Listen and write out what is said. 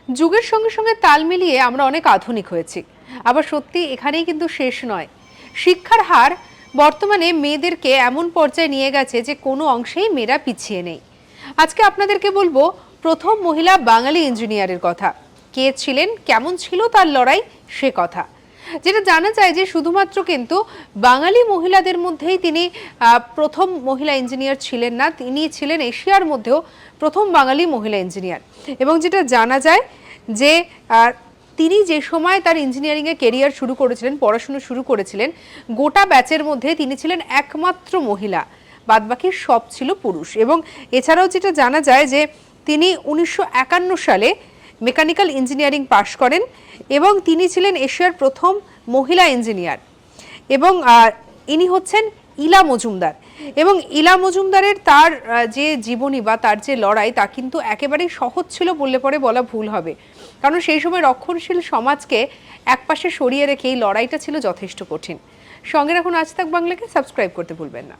যুগের সঙ্গে সঙ্গে তাল মিলিয়ে আমরা অনেক আধুনিক হয়েছি, আবার সত্যি এখানেই কিন্তু শেষ নয়। শিক্ষার হার বর্তমানে মেয়েদেরকে এমন পর্যায়ে নিয়ে গেছে যে কোনো অংশেই মেয়েরা পিছিয়ে নেই। আজকে আপনাদেরকে বলবো প্রথম মহিলা বাঙালি ইঞ্জিনিয়ারের কথা। কে ছিলেন, কেমন ছিল তার লড়াই, সে কথা। যেটা জানা যায় যে শুধুমাত্র কিন্তু বাঙালি মহিলাদের মধ্যেই তিনি প্রথম মহিলা ইঞ্জিনিয়ার ছিলেন না, তিনি ছিলেন এশিয়ার মধ্যেও প্রথম বাঙালি মহিলা ইঞ্জিনিয়ার। এবং যেটা জানা যায় যে তিনি যে সময় তার ইঞ্জিনিয়ারিংয়ে কেরিয়ার শুরু করেছিলেন, পড়াশুনো শুরু করেছিলেন, গোটা ব্যাচের মধ্যে তিনি ছিলেন একমাত্র মহিলা, বাদবাকি সব ছিল পুরুষ। এবং এছাড়াও যেটা জানা যায় যে তিনি 1951 সালে মেকানিক্যাল ইঞ্জিনিয়ারিং পাশ করেন এবং তিনি ছিলেন এশিয়ার প্রথম মহিলা ইঞ্জিনিয়ার। এবং ইনি হচ্ছেন ইলা মজুমদার। এবং ইলা মজুমদারের তার যে জীবনী বা তার যে লড়াই তা কিন্তু একেবারেই সহজ ছিল বললে পরে বলা ভুল হবে, কারণ সেই সময় রক্ষণশীল সমাজকে একপাশে সরিয়ে রেখে এই লড়াইটা ছিল যথেষ্ট কঠিন। সঙ্গে রাখুন আজ তাক বাংলাকে, সাবস্ক্রাইব করতে ভুলবেন না।